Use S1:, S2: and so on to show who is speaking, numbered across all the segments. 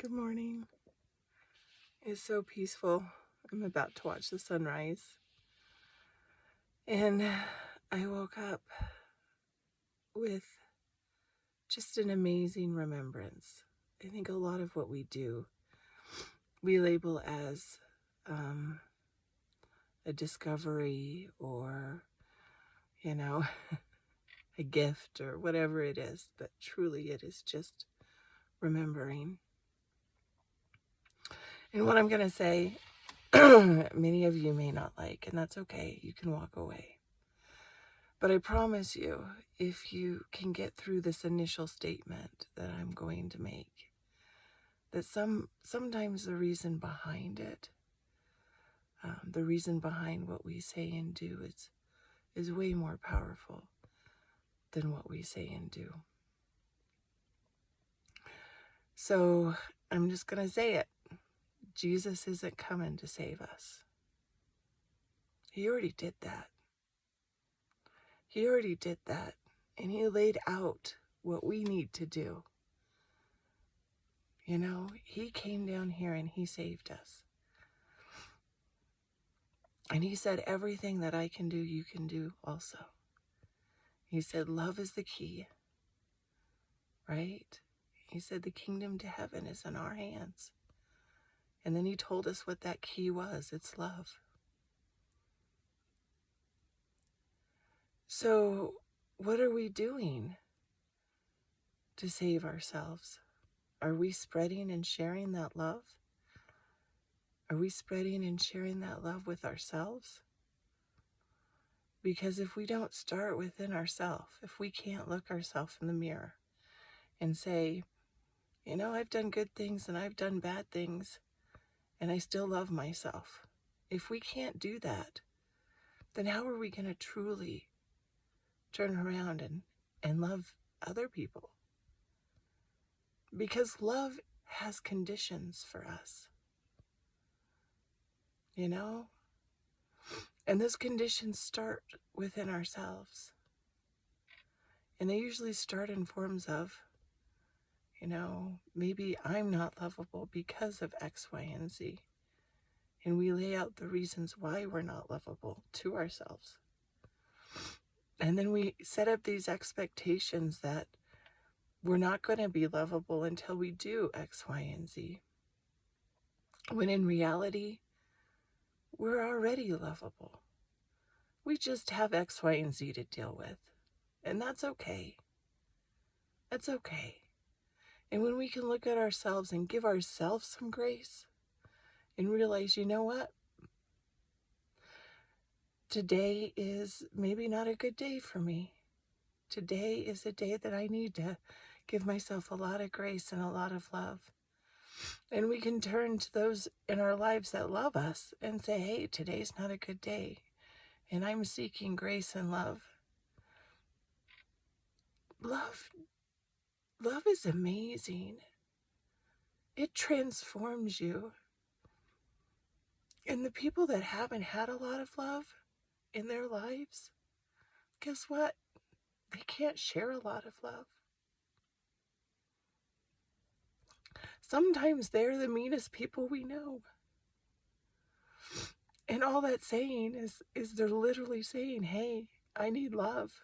S1: Good morning. It's so peaceful. I'm about to watch the sunrise. And I woke up with just an amazing remembrance. I think a lot of what we do, we label as a discovery or, a gift or whatever it is. But truly, it is just remembering. And what I'm going to say, many of you may not like, and that's okay. You can walk away. But I promise you, if you can get through this initial statement that I'm going to make, that sometimes the reason behind it, the reason behind what we say and do is way more powerful than what we say and do. So I'm just going to say it. Jesus isn't coming to save us. He already did that. He already did that. And he laid out what we need to do. He came down here and he saved us. And he said, everything that I can do, you can do also. He said, love is the key, right? He said, the kingdom to heaven is in our hands. And then he told us what that key was. It's love. So what are we doing to save ourselves? Are we spreading and sharing that love? Are we spreading and sharing that love with ourselves? Because if we don't start within ourselves, if we can't look ourselves in the mirror and say, I've done good things and I've done bad things and I still love myself. If we can't do that, then how are we going to truly turn around and love other people? Because love has conditions for us, and those conditions start within ourselves. And they usually start in forms of, maybe I'm not lovable because of X, Y, and Z. And we lay out the reasons why we're not lovable to ourselves. And then we set up these expectations that we're not going to be lovable until we do X, Y, and Z. When in reality, we're already lovable. We just have X, Y, and Z to deal with. And that's okay. That's okay. And when we can look at ourselves and give ourselves some grace and realize, you know what? Today is maybe not a good day for me. Today is a day that I need to give myself a lot of grace and a lot of love. And we can turn to those in our lives that love us and say, hey, today's not a good day, and I'm seeking grace and love. Love is amazing. It transforms you. And the people that haven't had a lot of love in their lives, guess what? They can't share a lot of love. Sometimes they're the meanest people we know. And all that's saying is they're literally saying, hey, I need love.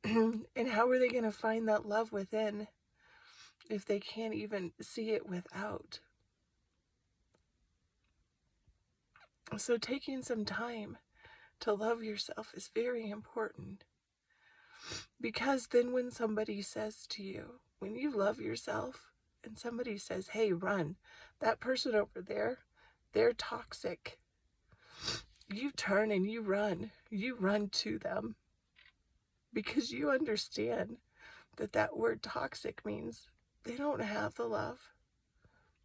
S1: And how are they going to find that love within if they can't even see it without? So taking some time to love yourself is very important. Because then when somebody says to you, when you love yourself and somebody says, hey, run, that person over there, they're toxic. You turn and you run to them, because you understand that word toxic means they don't have the love.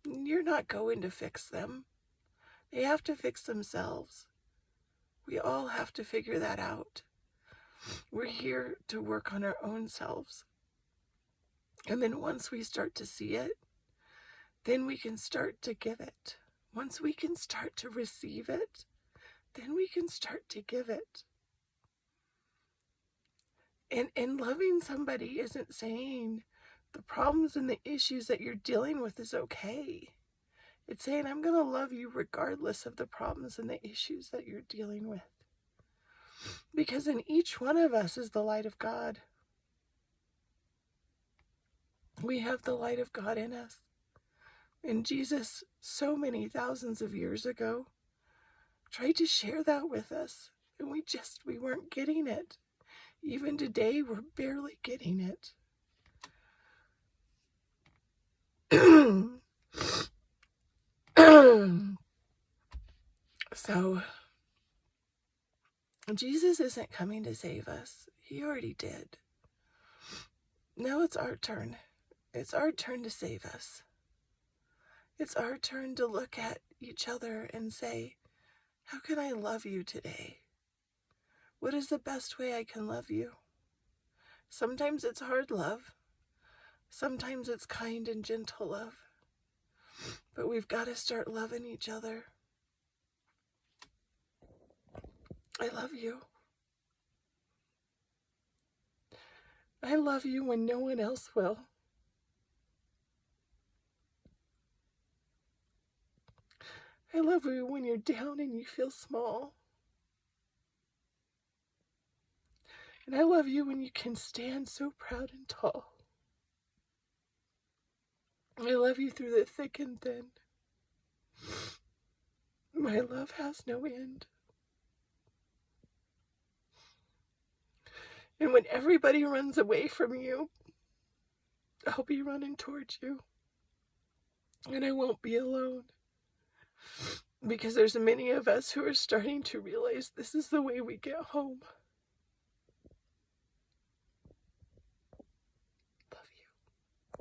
S1: You're not going to fix them. They have to fix themselves. We all have to figure that out. We're here to work on our own selves. And then once we start to see it, then we can start to give it. Once we can start to receive it, then we can start to give it. And loving somebody isn't saying The problems and the issues that you're dealing with is okay. It's saying, I'm going to love you regardless of the problems and the issues that you're dealing with. Because in each one of us is the light of God. We have the light of God in us. And Jesus, so many thousands of years ago, tried to share that with us. And we weren't getting it. Even today, we're barely getting it. So, Jesus isn't coming to save us. He already did. Now it's our turn. It's our turn to save us. It's our turn to look at each other and say, how can I love you today? What is the best way I can love you? Sometimes it's hard love. Sometimes it's kind and gentle love. But we've got to start loving each other. I love you. I love you when no one else will. I love you when you're down and you feel small. And I love you when you can stand so proud and tall. I love you through the thick and thin. My love has no end. And when everybody runs away from you, I'll be running towards you. And I won't be alone. Because there's many of us who are starting to realize this is the way we get home.